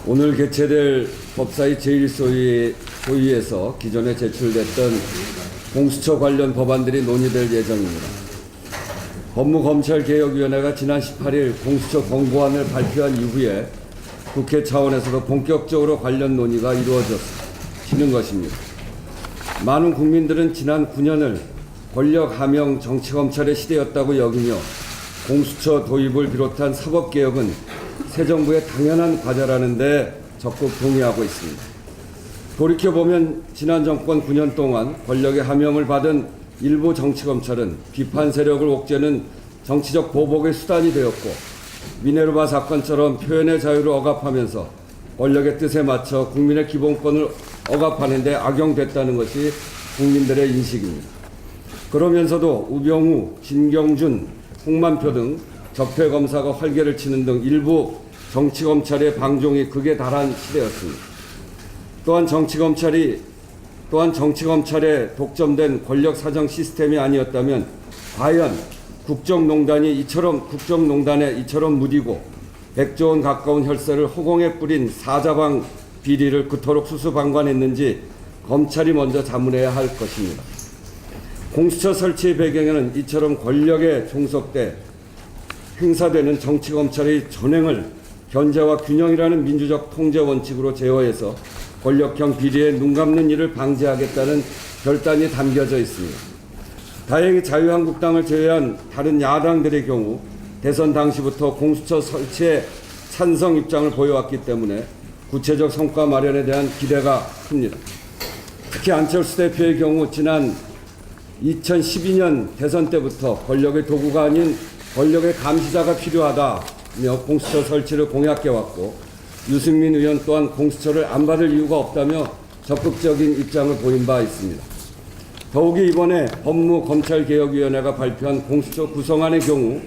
오늘 개최될 법사위 제1소위에서 기존에 제출됐던 공수처 관련 법안들이 논의될 예정입니다. 법무검찰개혁위원회가 지난 18일 공수처 권고안을 발표한 이후에 국회 차원에서도 본격적으로 관련 논의가 이루어지는 것입니다. 많은 국민들은 지난 9년을 권력 함영 정치검찰의 시대였다고 여기며 공수처 도입을 비롯한 사법개혁은 새 정부의 당연한 과제라는 데 적극 동의하고 있습니다. 돌이켜보면 지난 정권 9년 동안 권력의 함영을 받은 일부 정치검찰은 비판 세력을 옥죄는 정치적 보복의 수단이 되었고, 미네르바 사건처럼 표현의 자유를 억압하면서 권력의 뜻에 맞춰 국민의 기본권을 억압하는 데 악용됐다는 것이 국민들의 인식입니다. 그러면서도 우병우, 진경준, 홍만표 등 적폐검사가 활개를 치는 등 일부 정치검찰의 방종이 극에 달한 시대였습니다. 또한 정치검찰의 독점된 권력 사정 시스템이 아니었다면 과연 국정농단에 이처럼 무디고 100조 원 가까운 혈세를 허공에 뿌린 사자방 비리를 그토록 수수방관했는지 검찰이 먼저 자문해야 할 것입니다. 공수처 설치의 배경에는 이처럼 권력에 종속돼 행사되는 정치검찰의 전횡을 견제와 균형이라는 민주적 통제 원칙으로 제어해서 권력형 비리에 눈감는 일을 방지하겠다는 결단이 담겨져 있습니다. 다행히 자유한국당을 제외한 다른 야당들의 경우 대선 당시부터 공수처 설치에 찬성 입장을 보여왔기 때문에 구체적 성과 마련에 대한 기대가 큽니다. 특히 안철수 대표의 경우 지난 2012년 대선 때부터 권력의 도구가 아닌 권력의 감시자가 필요하다며 공수처 설치를 공약해왔고, 유승민 의원 또한 공수처를 안 받을 이유가 없다며 적극적인 입장을 보인 바 있습니다. 더욱이 이번에 법무검찰개혁위원회가 발표한 공수처 구성안의 경우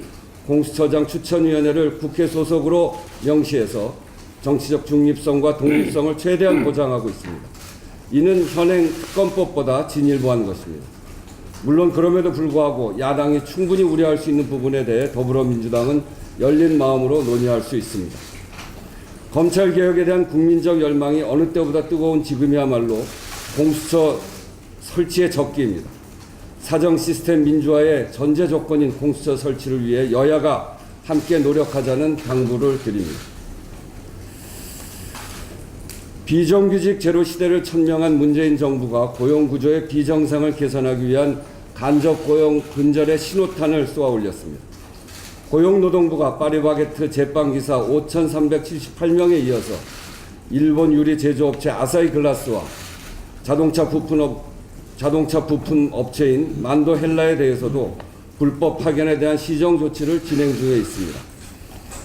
공수처장 추천위원회를 국회 소속으로 명시해서 정치적 중립성과 독립성을 최대한 보장하고 있습니다. 이는 현행 특검법보다 진일보한 것입니다. 물론 그럼에도 불구하고 야당이 충분히 우려할 수 있는 부분에 대해 더불어민주당은 열린 마음으로 논의할 수 있습니다. 검찰개혁에 대한 국민적 열망이 어느 때보다 뜨거운 지금이야말로 공수처 설치의 적기입니다. 사정 시스템 민주화의 전제 조건인 공수처 설치를 위해 여야가 함께 노력하자는 당부를 드립니다. 비정규직 제로 시대를 천명한 문재인 정부가 고용구조의 비정상을 개선하기 위한 간접고용 근절의 신호탄을 쏘아 올렸습니다. 고용노동부가 파리바게트 제빵기사 5,378명에 이어서 일본 유리 제조업체 아사히 글라스와 자동차 부품 업체인 만도 헬라에 대해서도 불법 파견에 대한 시정 조치를 진행 중에 있습니다.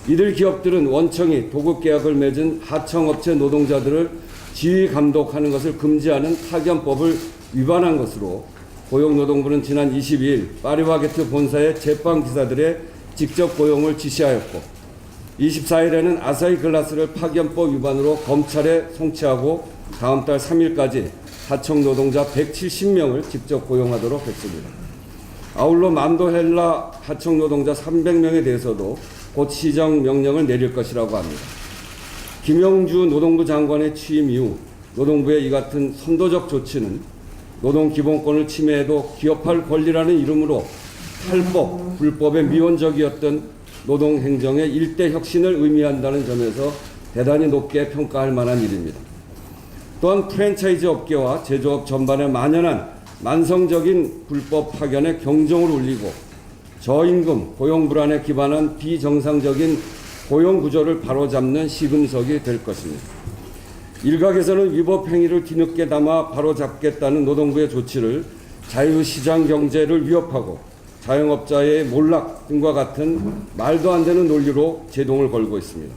이들 기업들은 원청이 도급계약을 맺은 하청업체 노동자들을 지휘 감독하는 것을 금지하는 파견법을 위반한 것으로 고용노동부는 지난 22일 파리바게트 본사의 제빵기사들의 직접 고용을 지시하였고, 24일에는 아사히 글라스를 파견법 위반으로 검찰에 송치하고 다음 달 3일까지 하청 노동자 170명을 직접 고용하도록 했습니다. 아울러 만도 헬라 하청 노동자 300명에 대해서도 곧 시정 명령을 내릴 것이라고 합니다. 김영주 노동부 장관의 취임 이후 노동부의 이 같은 선도적 조치는 노동기본권을 침해해도 기업할 권리라는 이름으로 탈법, 불법에 미온적이었던 노동행정의 일대 혁신을 의미한다는 점에서 대단히 높게 평가할 만한 일입니다. 또한 프랜차이즈 업계와 제조업 전반에 만연한 만성적인 불법 파견에 경종을 울리고 저임금, 고용 불안에 기반한 비정상적인 고용 구조를 바로잡는 시금석이 될 것입니다. 일각에서는 위법 행위를 뒤늦게 담아 바로잡겠다는 노동부의 조치를 자유시장 경제를 위협하고 자영업자의 몰락 등과 같은 말도 안 되는 논리로 제동을 걸고 있습니다.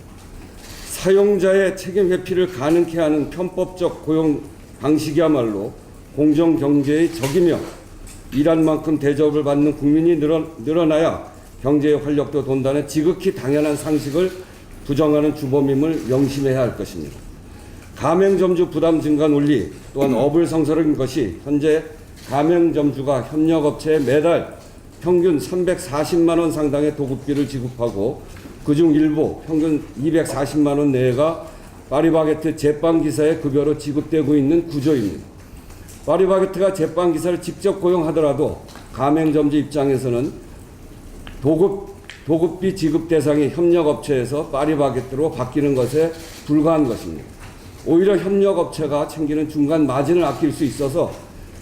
사용자의 책임 회피를 가능케 하는 편법적 고용 방식이야말로 공정경제의 적이며, 일한 만큼 대접을 받는 국민이 늘어나야 경제의 활력도 돈다는 지극히 당연한 상식을 부정하는 주범임을 명심해야 할 것입니다. 가맹점주 부담 증가 논리 또한 어불성설인 것이 현재 가맹점주가 협력업체에 매달 평균 340만 원 상당의 도급비를 지급하고 그중 일부 평균 240만 원 내외가 파리바게트 제빵기사의 급여로 지급되고 있는 구조입니다. 파리바게트가 제빵기사를 직접 고용하더라도 가맹점주 입장에서는 도급비 지급 대상이 협력업체에서 파리바게트로 바뀌는 것에 불과한 것입니다. 오히려 협력업체가 챙기는 중간 마진을 아낄 수 있어서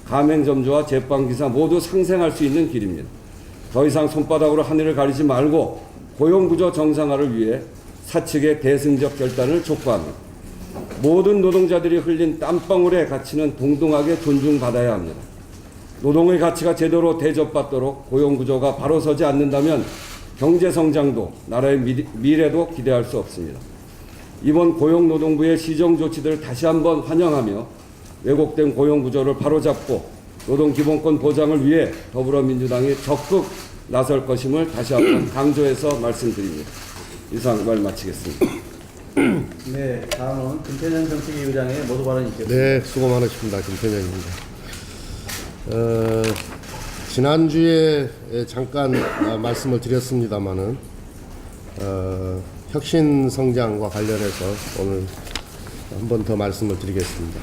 가맹점주와 제빵기사 모두 상생할 수 있는 길입니다. 더 이상 손바닥으로 하늘을 가리지 말고 고용구조 정상화를 위해 사측의 대승적 결단을 촉구합니다. 모든 노동자들이 흘린 땀방울의 가치는 동등하게 존중받아야 합니다. 노동의 가치가 제대로 대접받도록 고용구조가 바로 서지 않는다면 경제성장도 나라의 미래도 기대할 수 없습니다. 이번 고용노동부의 시정조치들을 다시 한번 환영하며 왜곡된 고용구조를 바로잡고 노동기본권 보장을 위해 더불어민주당이 적극 나설 것임을 다시 한번 강조해서 말씀드립니다. 이상 말 마치겠습니다. 네, 다음은 김태년 정책위 의장의 모두 발언이 있겠습니다. 네, 수고 많으십니다. 김태년입니다. 지난주에 잠깐 말씀을 드렸습니다마는 혁신 성장과 관련해서 오늘 한 번 더 말씀을 드리겠습니다.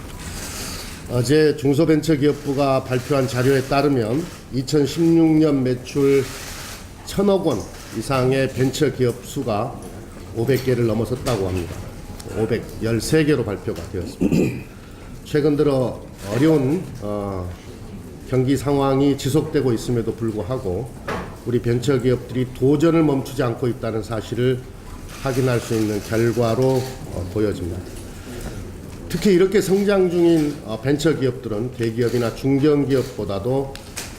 어제 중소벤처기업부가 발표한 자료에 따르면 2016년 매출 1,000억 원 이상의 벤처기업 수가 500개를 넘어섰다고 합니다. 513개로 발표가 되었습니다. 최근 들어 어려운 경기 상황이 지속되고 있음에도 불구하고 우리 벤처기업들이 도전을 멈추지 않고 있다는 사실을 확인할 수 있는 결과로 보여집니다. 특히 이렇게 성장 중인 벤처기업들은 대기업이나 중견기업보다도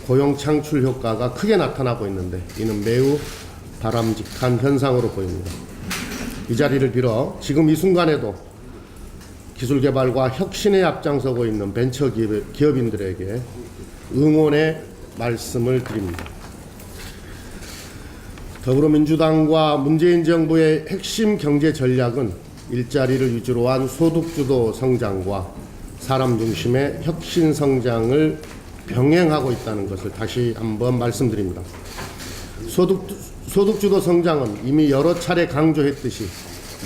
고용 창출 효과가 크게 나타나고 있는데 이는 매우 바람직한 현상으로 보입니다. 이 자리를 빌어 지금 이 순간에도 기술개발과 혁신에 앞장서고 있는 벤처기업인들에게 응원의 말씀을 드립니다. 더불어민주당과 문재인 정부의 핵심 경제 전략은 일자리를 위주로 한 소득주도 성장과 사람 중심의 혁신 성장을 병행하고 있다는 것을 다시 한번 말씀드립니다. 소득주도 성장은 이미 여러 차례 강조했듯이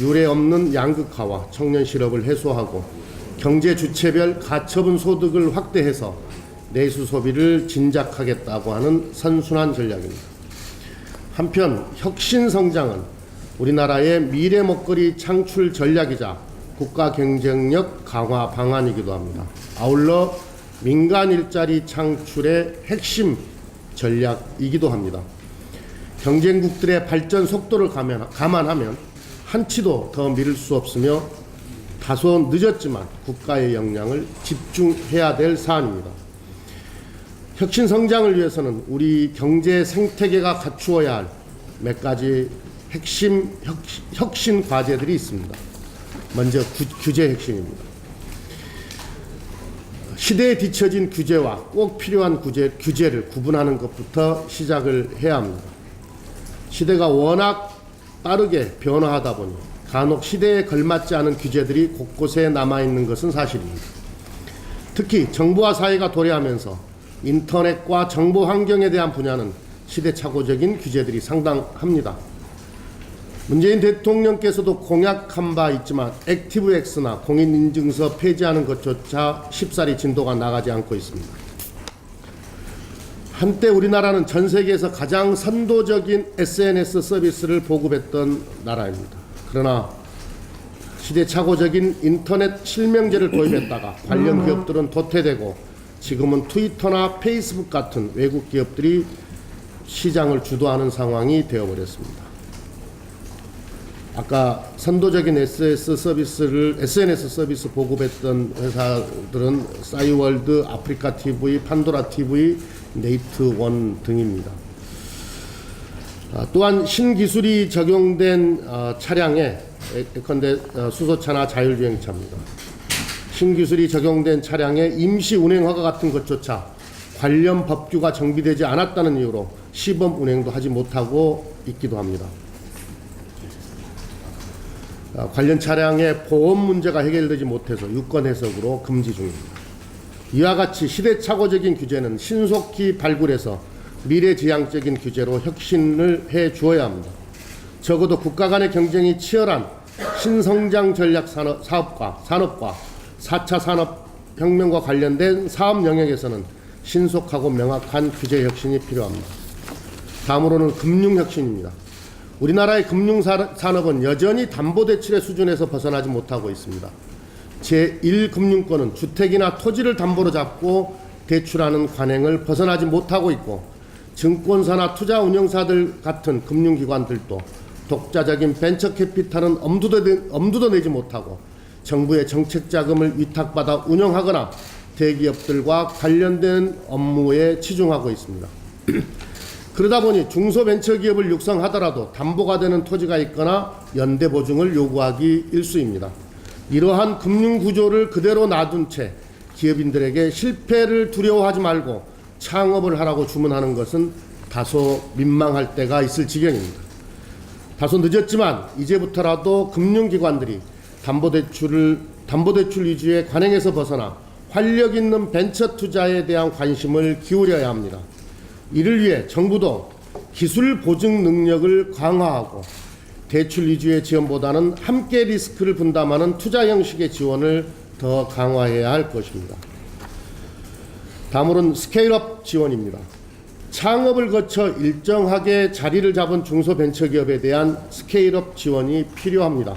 유례 없는 양극화와 청년 실업을 해소하고 경제 주체별 가처분 소득을 확대해서 내수 소비를 진작하겠다고 하는 선순환 전략입니다. 한편 혁신 성장은 우리나라의 미래 먹거리 창출 전략이자 국가 경쟁력 강화 방안이기도 합니다. 아울러 민간 일자리 창출의 핵심 전략이기도 합니다. 경쟁국들의 발전 속도를 감안하면 한치도 더 미룰 수 없으며 다소 늦었지만 국가의 역량을 집중해야 될 사안입니다. 혁신 성장을 위해서는 우리 경제 생태계가 갖추어야 할 몇 가지 핵심 혁신 과제들이 있습니다. 먼저 규제 혁신입니다. 시대에 뒤처진 규제와 꼭 필요한 규제를 구분하는 것부터 시작을 해야 합니다. 시대가 워낙 빠르게 변화하다 보니 간혹 시대에 걸맞지 않은 규제들이 곳곳에 남아있는 것은 사실입니다. 특히 정부와 사회가 도래하면서 인터넷과 정보 환경에 대한 분야는 시대착오적인 규제들이 상당합니다. 문재인 대통령께서도 공약한 바 있지만 액티브엑스나 공인인증서 폐지하는 것조차 쉽사리 진도가 나가지 않고 있습니다. 한때 우리나라는 전 세계에서 가장 선도적인 SNS 서비스를 보급했던 나라입니다. 그러나 시대착오적인 인터넷 실명제를 도입했다가 관련 기업들은 도태되고 지금은 트위터나 페이스북 같은 외국 기업들이 시장을 주도하는 상황이 되어버렸습니다. 아까 선도적인 SNS 서비스 보급했던 회사들은 싸이월드, 아프리카 TV, 판도라 TV, 네이트원 등입니다. 또한 신기술이 적용된 차량에 예컨대 수소차나 자율주행차입니다. 신기술이 적용된 차량의 임시 운행 허가 같은 것조차 관련 법규가 정비되지 않았다는 이유로 시범 운행도 하지 못하고 있기도 합니다. 관련 차량의 보험 문제가 해결되지 못해서 유권 해석으로 금지 중입니다. 이와 같이 시대착오적인 규제는 신속히 발굴해서 미래지향적인 규제로 혁신을 해 주어야 합니다. 적어도 국가 간의 경쟁이 치열한 신성장 전략 산업과 4차 산업혁명과 관련된 사업 영역에서는 신속하고 명확한 규제 혁신이 필요합니다. 다음으로는 금융혁신입니다. 우리나라의 금융산업은 여전히 담보대출의 수준에서 벗어나지 못하고 있습니다. 제1금융권은 주택이나 토지를 담보로 잡고 대출하는 관행을 벗어나지 못하고 있고, 증권사나 투자운용사들 같은 금융기관들도 독자적인 벤처캐피탈은 엄두도 내지 못하고 정부의 정책자금을 위탁받아 운영하거나 대기업들과 관련된 업무에 치중하고 있습니다. 그러다 보니 중소벤처기업을 육성하더라도 담보가 되는 토지가 있거나 연대보증을 요구하기 일쑤입니다. 이러한 금융구조를 그대로 놔둔 채 기업인들에게 실패를 두려워하지 말고 창업을 하라고 주문하는 것은 다소 민망할 때가 있을 지경입니다. 다소 늦었지만 이제부터라도 금융기관들이 담보대출 위주의 관행에서 벗어나 활력 있는 벤처 투자에 대한 관심을 기울여야 합니다. 이를 위해 정부도 기술 보증 능력을 강화하고 대출 위주의 지원보다는 함께 리스크를 분담하는 투자 형식의 지원을 더 강화해야 할 것입니다. 다음으로는 스케일업 지원입니다. 창업을 거쳐 일정하게 자리를 잡은 중소벤처기업에 대한 스케일업 지원이 필요합니다.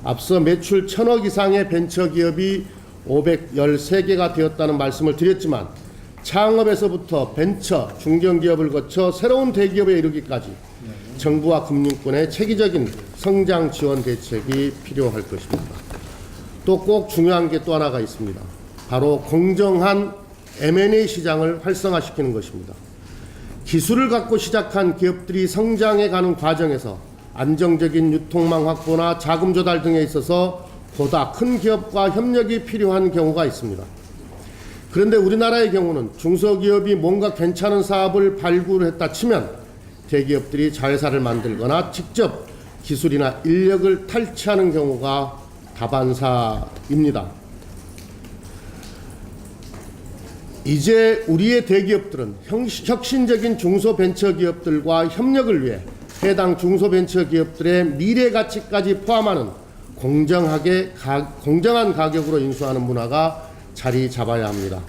앞서 매출 1,000억 이상의 벤처기업이 513개가 되었다는 말씀을 드렸지만, 창업에서부터 벤처, 중견기업을 거쳐 새로운 대기업에 이르기까지 정부와 금융권의 체계적인 성장 지원 대책이 필요할 것입니다. 또 꼭 중요한 게 또 하나가 있습니다. 바로 공정한 M&A 시장을 활성화시키는 것입니다. 기술을 갖고 시작한 기업들이 성장해가는 과정에서 안정적인 유통망 확보나 자금 조달 등에 있어서 보다 큰 기업과 협력이 필요한 경우가 있습니다. 그런데 우리나라의 경우는 중소기업이 뭔가 괜찮은 사업을 발굴했다 치면 대기업들이 자회사를 만들거나 직접 기술이나 인력을 탈취하는 경우가 다반사입니다. 이제 우리의 대기업들은 혁신적인 중소벤처기업들과 협력을 위해 해당 중소벤처기업들의 미래 가치까지 포함하는 공정한 가격으로 인수하는 문화가 자리 잡아야 합니다.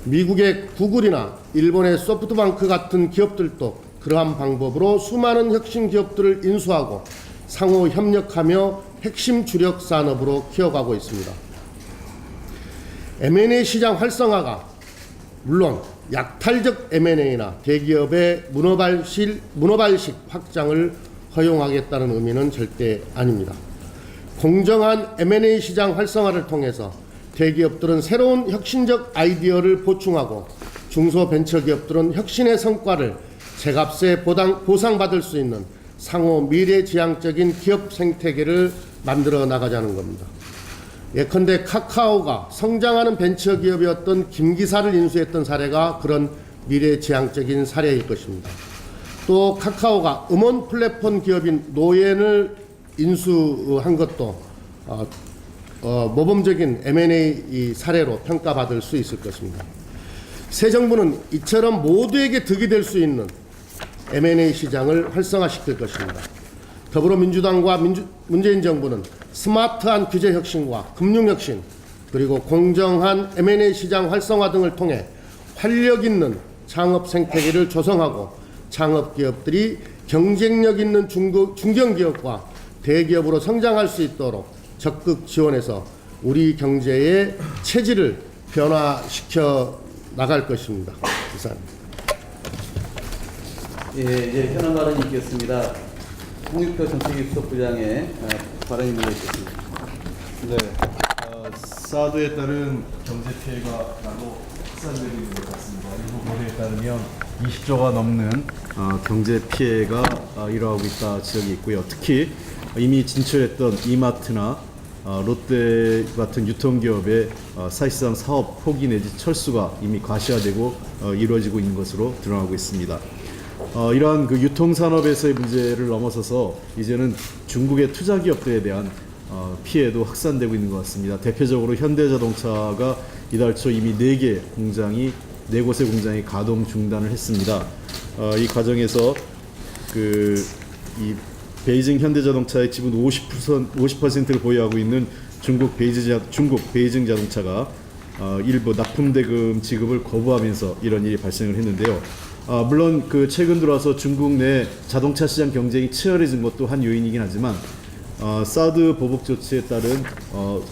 미국의 구글이나 일본의 소프트뱅크 같은 기업들도 그러한 방법으로 수많은 혁신 기업들을 인수하고 상호 협력하며 핵심 주력 산업으로 키워가고 있습니다. M&A 시장 활성화가 물론 약탈적 M&A나 대기업의 문어발식 확장을 허용하겠다는 의미는 절대 아닙니다. 공정한 M&A 시장 활성화를 통해서 대기업들은 새로운 혁신적 아이디어를 보충하고 중소벤처기업들은 혁신의 성과를 제값에 보상받을 수 있는 상호 미래지향적인 기업 생태계를 만들어 나가자는 겁니다. 예컨대 카카오가 성장하는 벤처기업이었던 김기사를 인수했던 사례가 그런 미래지향적인 사례일 것입니다. 또 카카오가 음원 플랫폼 기업인 노엔을 인수한 것도 모범적인 M&A 사례로 평가받을 수 있을 것입니다. 새 정부는 이처럼 모두에게 득이 될 수 있는 M&A 시장을 활성화시킬 것입니다. 더불어민주당과 문재인 정부는 스마트한 규제 혁신과 금융 혁신, 그리고 공정한 M&A 시장 활성화 등을 통해 활력 있는 창업 생태계를 조성하고 창업기업들이 경쟁력 있는 중견기업과 대기업으로 성장할 수 있도록 적극 지원해서 우리 경제의 체질을 변화시켜 나갈 것입니다. 이상입니다. 예, 이제 현안 발언이 있겠습니다. 홍익표 정책위 수석부장의 발언이 모여 있겠습니다. 네, 사드에 따른 경제 피해가 나도 확산되고 있는 것 같습니다. 일부 보도에 따르면 20조가 넘는 경제 피해가 일어나고 있다 지적이 있고요. 특히 이미 진출했던 이마트나 롯데 같은 유통기업의 사실상 사업 포기 내지 철수가 이미 과시화되고 이루어지고 있는 것으로 드러나고 있습니다. 이러한 그 유통산업에서의 문제를 넘어서서 이제는 중국의 투자기업들에 대한 피해도 확산되고 있는 것 같습니다. 대표적으로 현대자동차가 이달 초 이미 4곳의 공장이 가동 중단을 했습니다. 이 과정에서 이 베이징 현대자동차의 지분 50%를 보유하고 있는 중국 베이징 자동차가 일부 납품대금 지급을 거부하면서 이런 일이 발생을 했는데요. 물론 그 최근 들어서 중국 내 자동차 시장 경쟁이 치열해진 것도 한 요인이긴 하지만 사드 보복 조치에 따른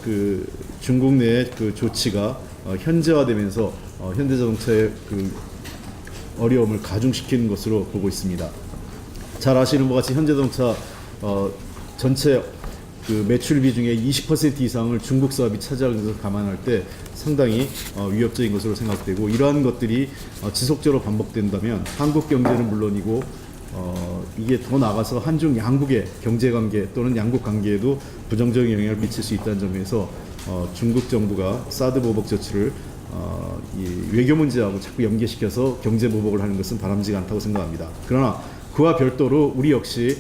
그 중국 내 그 조치가 현재화되면서 현대자동차의 그 어려움을 가중시키는 것으로 보고 있습니다. 잘 아시는 것 같이 현대자동차 전체 그 매출 비중의 20% 이상을 중국 사업이 차지하는 것을 감안할 때 상당히 위협적인 것으로 생각되고, 이러한 것들이 지속적으로 반복된다면 한국 경제는 물론이고 이게 더 나아가서 한중 양국의 경제관계 또는 양국 관계에도 부정적인 영향을 미칠 수 있다는 점에서 중국 정부가 사드 보복 조치를 이 외교 문제하고 자꾸 연계시켜서 경제 보복을 하는 것은 바람직하지 않다고 생각합니다. 그러나 그와 별도로 우리 역시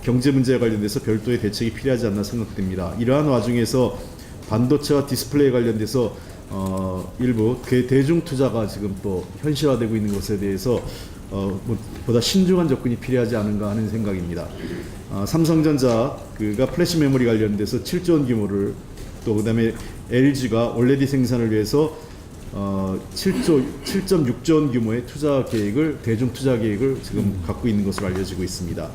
경제 문제에 관련돼서 별도의 대책이 필요하지 않나 생각됩니다. 이러한 와중에서 반도체와 디스플레이 관련돼서 일부 대중 투자가 지금 또 현실화되고 있는 것에 대해서 보다 신중한 접근이 필요하지 않은가 하는 생각입니다. 삼성전자가 플래시 메모리 관련돼서 7조 원 규모를, 또 그다음에 LG가 OLED 생산을 위해서 7.6조 원 규모의 대중 투자 계획을 지금 갖고 있는 것으로 알려지고 있습니다.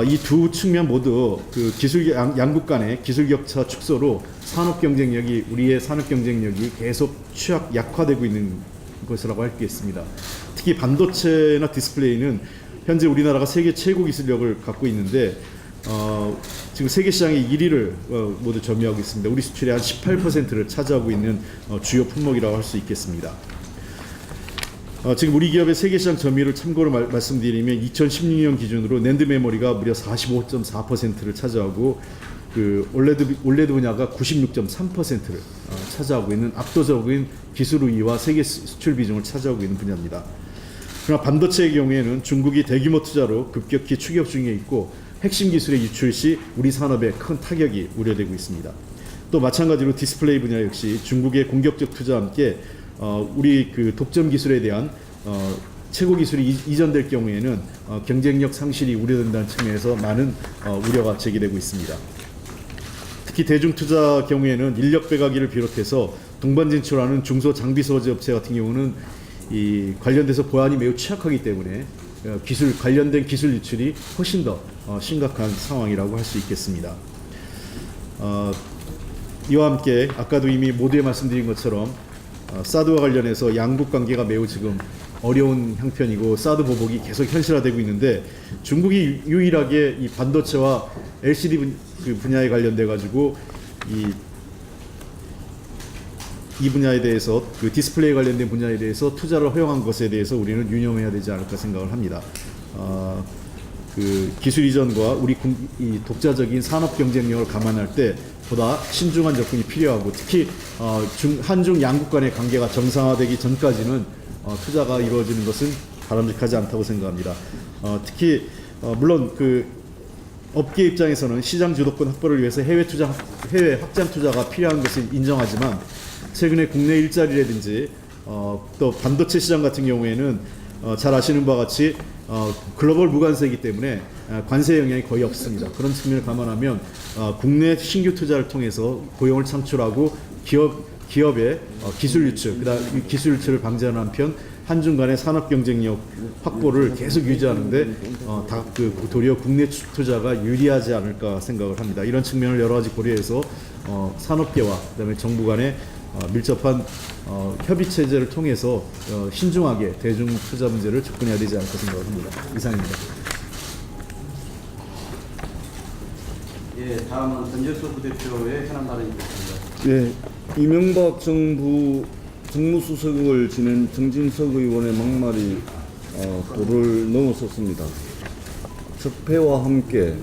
이 두 측면 모두 그 양국 간의 기술 격차 축소로 우리의 산업 경쟁력이 계속 약화되고 있는 것이라고 할 수 있습니다. 특히 반도체나 디스플레이는 현재 우리나라가 세계 최고 기술력을 갖고 있는데 지금 세계 시장의 1위를 모두 점유하고 있습니다. 우리 수출의 한 18%를 차지하고 있는 주요 품목이라고 할 수 있겠습니다. 지금 우리 기업의 세계 시장 점유율을 참고로 말씀드리면 2016년 기준으로 낸드 메모리가 무려 45.4%를 차지하고 그 올레드 분야가 96.3%를 차지하고 있는 압도적인 기술 우위와 세계 수출 비중을 차지하고 있는 분야입니다. 그러나 반도체의 경우에는 중국이 대규모 투자로 급격히 추격 중에 있고 핵심 기술의 유출 시 우리 산업에 큰 타격이 우려되고 있습니다. 또 마찬가지로 디스플레이 분야 역시 중국의 공격적 투자와 함께 우리 그 독점 기술에 대한 최고 기술이 이전될 경우에는 경쟁력 상실이 우려된다는 측면에서 많은 우려가 제기되고 있습니다. 특히 대중 투자 경우에는 인력 빼가기를 비롯해서 동반 진출하는 중소 장비 소재 업체 같은 경우는 이 관련돼서 보안이 매우 취약하기 때문에 관련된 기술 유출이 훨씬 더 심각한 상황이라고 할 수 있겠습니다. 이와 함께 아까도 이미 모두에 말씀드린 것처럼 사드와 관련해서 양국 관계가 매우 지금 어려운 형편이고 사드 보복이 계속 현실화되고 있는데, 중국이 유일하게 이 반도체와 LCD 분야에 관련돼 가지고 이 분야에 대해서 그 디스플레이 관련된 분야에 대해서 투자를 허용한 것에 대해서 우리는 유념해야 되지 않을까 생각을 합니다. 그 기술 이전과 우리 이 독자적인 산업 경쟁력을 감안할 때 보다 신중한 접근이 필요하고, 특히 한중 양국 간의 관계가 정상화되기 전까지는 투자가 이루어지는 것은 바람직하지 않다고 생각합니다. 특히 물론 그 업계 입장에서는 시장 주도권 확보를 위해서 해외 확장 투자가 필요한 것을 인정하지만, 최근에 국내 일자리라든지 또 반도체 시장 같은 경우에는 잘 아시는 바와 같이 글로벌 무관세이기 때문에 관세 영향이 거의 없습니다. 그런 측면을 감안하면 국내 신규 투자를 통해서 고용을 창출하고 기업의 기술 유출, 그다음 기술 유출을 방지하는 한편 한중 간의 산업 경쟁력 확보를 계속 유지하는데 도리어 국내 투자가 유리하지 않을까 생각을 합니다. 이런 측면을 여러 가지 고려해서 산업계와 그다음에 정부 간의 밀접한 협의 체제를 통해서 신중하게 대중 투자 문제를 접근해야 되지 않을까 생각을 합니다. 이상입니다. 예, 다음은 전재수 부대표의 현안 발언이겠습니다. 네, 이명박 정부 정무수석을 지낸 정진석 의원의 막말이 도를 넘어섰습니다. 적폐와 함께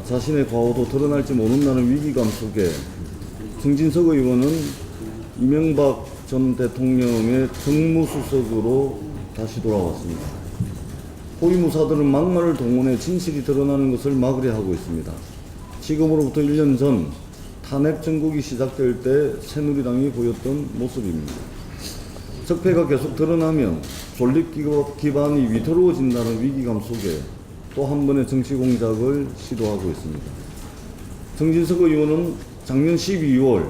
자신의 과오도 드러날지 모른다는 위기감 속에 정진석 의원은 이명박 전 대통령의 정무수석으로 다시 돌아왔습니다. 호위무사들은 막말을 동원해 진실이 드러나는 것을 막으려 하고 있습니다. 지금으로부터 1년 전 탄핵 정국이 시작될 때 새누리당이 보였던 모습입니다. 적폐가 계속 드러나면 존립 기반이 위태로워진다는 위기감 속에 또 한 번의 정치 공작을 시도하고 있습니다. 정진석 의원은 작년 12월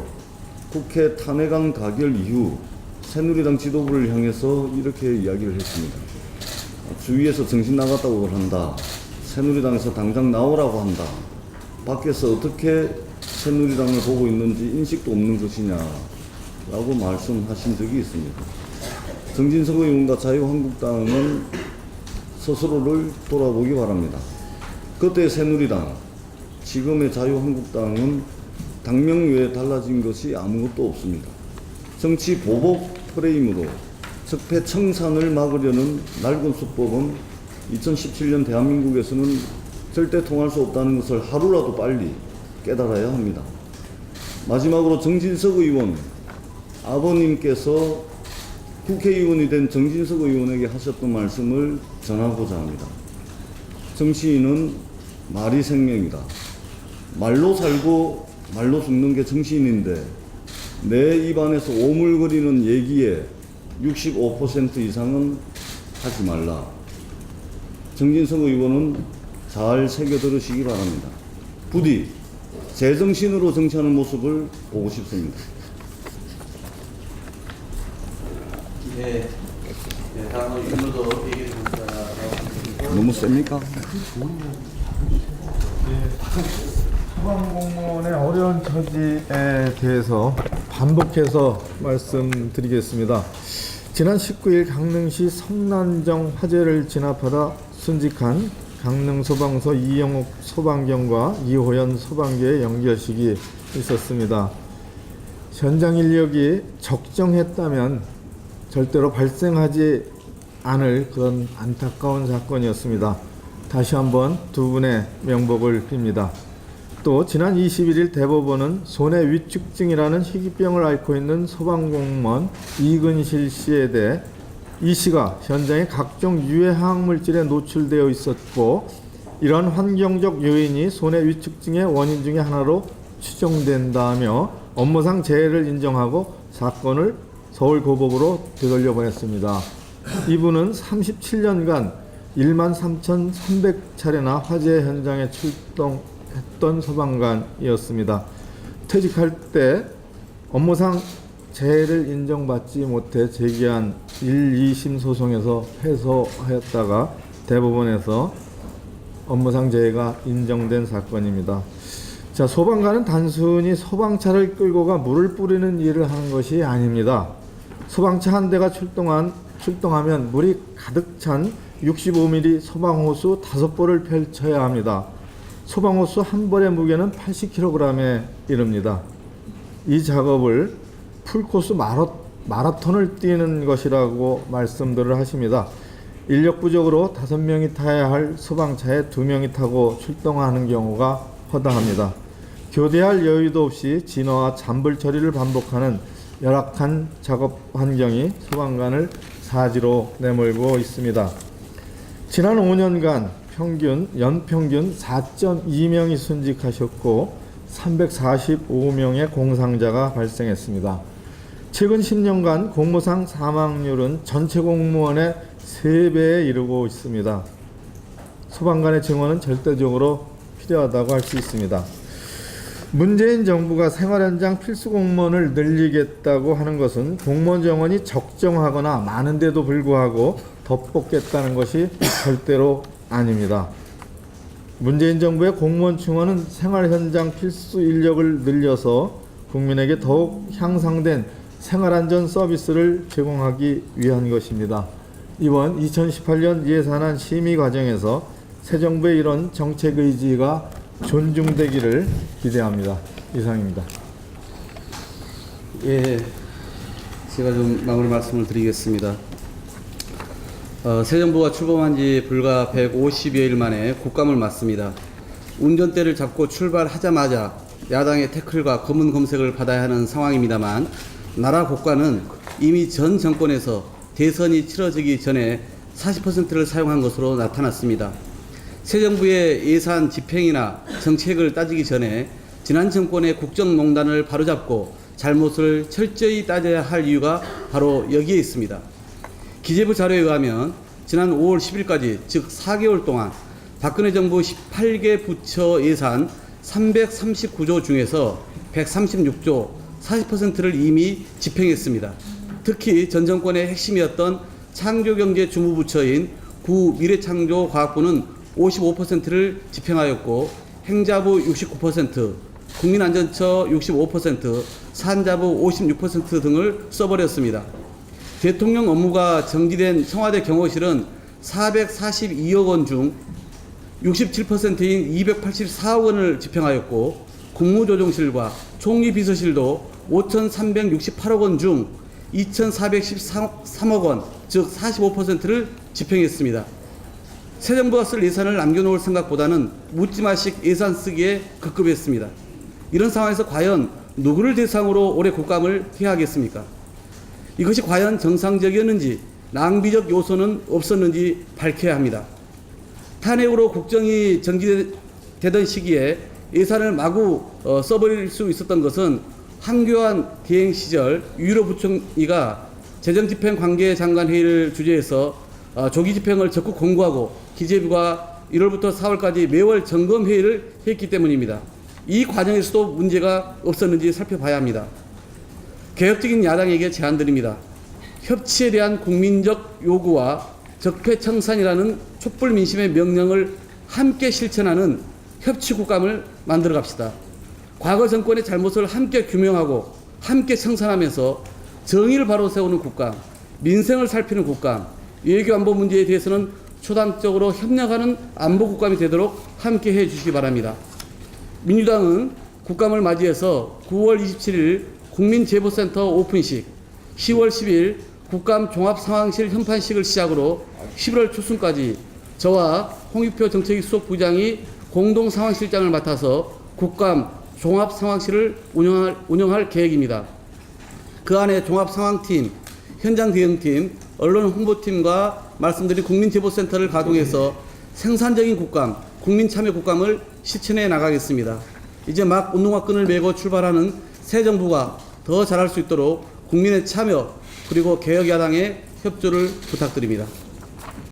국회 탄핵안 가결 이후 새누리당 지도부를 향해서 이렇게 이야기를 했습니다. 주위에서 정신 나갔다고 한다. 새누리당에서 당장 나오라고 한다. 밖에서 어떻게 새누리당을 보고 있는지 인식도 없는 것이냐 라고 말씀하신 적이 있습니다. 정진석 의원과 자유한국당은 스스로를 돌아보기 바랍니다. 그때 새누리당, 지금의 자유한국당은 당명 외에 달라진 것이 아무것도 없습니다. 정치 보복 프레임으로 적폐청산을 막으려는 낡은 수법은 2017년 대한민국에서는 절대 통할 수 없다는 것을 하루라도 빨리 깨달아야 합니다. 마지막으로 정진석 의원, 아버님께서 국회의원이 된 정진석 의원에게 하셨던 말씀을 전하고자 합니다. 정치인은 말이 생명이다. 말로 살고 말로 죽는 게 정치인인데 내 입안에서 오물거리는 얘기에 65% 이상은 하지 말라. 정진석 의원은 잘 새겨들으시기 바랍니다. 부디 제정신으로 정치하는 모습을 보고 싶습니다. 예. 예, 다음은 윤호도 얘기 드립니다. 너무 셉니까? 소방공무원의 어려운 처지에 대해서 반복해서 말씀드리겠습니다. 지난 19일 강릉시 성난정 화재를 진압하다 순직한 강릉소방서 이영옥 소방경과 이호연 소방계의 연결식이 있었습니다. 현장 인력이 적정했다면 절대로 발생하지 않을 그런 안타까운 사건이었습니다. 다시 한번 두 분의 명복을 빕니다. 또 지난 21일 대법원은 손해 위축증이라는 희귀병을 앓고 있는 소방공무원 이근실 씨에 대해 이 씨가 현장에 각종 유해 화학물질에 노출되어 있었고 이런 환경적 요인이 손해 위축증의 원인 중에 하나로 추정된다며 업무상 재해를 인정하고 사건을 서울고법으로 되돌려보냈습니다. 이분은 37년간 13,300차례나 화재 현장에 출동했던 소방관이었습니다. 퇴직할 때 업무상 재해를 인정받지 못해 제기한 1, 2심 소송에서 패소하였다가 대법원에서 업무상 재해가 인정된 사건입니다. 자, 소방관은 단순히 소방차를 끌고 가 물을 뿌리는 일을 하는 것이 아닙니다. 소방차 한 대가 출동하면 물이 가득 찬 65mm 소방호수 5벌을 펼쳐야 합니다. 소방호수 한 벌의 무게는 80kg에 이릅니다. 이 작업을 풀코스 마라톤을 뛰는 것이라고 말씀들을 하십니다. 인력 부족으로 5명이 타야 할 소방차에 2명이 타고 출동하는 경우가 허다합니다. 교대할 여유도 없이 진화와 잔불 처리를 반복하는 열악한 작업 환경이 소방관을 사지로 내몰고 있습니다. 지난 5년간 연평균 4.2명이 순직하셨고 345명의 공상자가 발생했습니다. 최근 10년간 공무상 사망률은 전체 공무원의 3배에 이르고 있습니다. 소방관의 증언은 절대적으로 필요하다고 할 수 있습니다. 문재인 정부가 생활현장 필수 공무원을 늘리겠다고 하는 것은 공무원 정원이 적정하거나 많은데도 불구하고 덧뽑겠다는 것이 절대로 아닙니다. 문재인 정부의 공무원 충원은 생활현장 필수 인력을 늘려서 국민에게 더욱 향상된 생활안전 서비스를 제공하기 위한 것입니다. 이번 2018년 예산안 심의 과정에서 새 정부의 이런 정책 의지가 존중되기를 기대합니다. 이상입니다. 예, 제가 좀 마무리 말씀을 드리겠습니다. 새 정부가 출범한 지 불과 150여일 만에 국감을 맞습니다. 운전대를 잡고 출발하자마자 야당의 태클과 검은 검색을 받아야 하는 상황입니다만 나라 국가는 이미 전 정권에서 대선이 치러지기 전에 40%를 사용한 것으로 나타났습니다. 새 정부의 예산 집행이나 정책을 따지기 전에 지난 정권의 국정농단을 바로잡고 잘못을 철저히 따져야 할 이유가 바로 여기에 있습니다. 기재부 자료에 의하면 지난 5월 10일까지 즉 4개월 동안 박근혜 정부 18개 부처 예산 339조 중에서 136조 40%를 이미 집행했습니다. 특히 전 정권의 핵심이었던 창조경제 주무부처인 구 미래창조과학부는 55%를 집행하였고 행자부 69%, 국민안전처 65%, 산자부 56% 등을 써버렸습니다. 대통령 업무가 정지된 청와대 경호실은 442억 원 중 67%인 284억 원을 집행하였고 국무조정실과 총리비서실도 5,368억 원 중 2,413억 원, 즉 45%를 집행했습니다. 새 정부가 쓸 예산을 남겨놓을 생각보다는 묻지마식 예산 쓰기에 급급했습니다. 이런 상황에서 과연 누구를 대상으로 올해 국감을 해야 하겠습니까? 이것이 과연 정상적이었는지 낭비적 요소는 없었는지 밝혀야 합니다. 탄핵으로 국정이 정지되던 시기에 예산을 마구 써버릴 수 있었던 것은 황교안 대행 시절 유일호 부총리가 재정집행관계장관 회의를 주재해서 조기 집행을 적극 권고하고 기재부가 1월부터 4월까지 매월 점검 회의를 했기 때문입니다. 이 과정에서도 문제가 없었는지 살펴봐야 합니다. 개혁적인 야당에게 제안드립니다. 협치에 대한 국민적 요구와 적폐청산이라는 촛불 민심의 명령을 함께 실천하는 협치국감을 만들어 갑시다. 과거 정권의 잘못을 함께 규명하고 함께 청산하면서 정의를 바로 세우는 국감, 민생을 살피는 국감, 외교안보 문제에 대해서는 초당적으로 협력하는 안보국감이 되도록 함께 해주시기 바랍니다. 민주당은 국감을 맞이해서 9월 27일 국민제보센터 오픈식, 10월 10일 국감 종합상황실 현판식을 시작으로 11월 초순까지 저와 홍익표 정책위 수석부장이 공동상황실장을 맡아서 국감 종합상황실을 운영할 계획입니다. 그 안에 종합상황팀, 현장대응팀, 언론 홍보팀과 말씀드린 국민제보센터를 가동해서 생산적인 국감, 국민참여 국감을 실천해 나가겠습니다. 이제 막 운동화 끈을 메고 출발하는 새 정부가 더 잘할 수 있도록 국민의 참여 그리고 개혁야당의 협조를 부탁드립니다.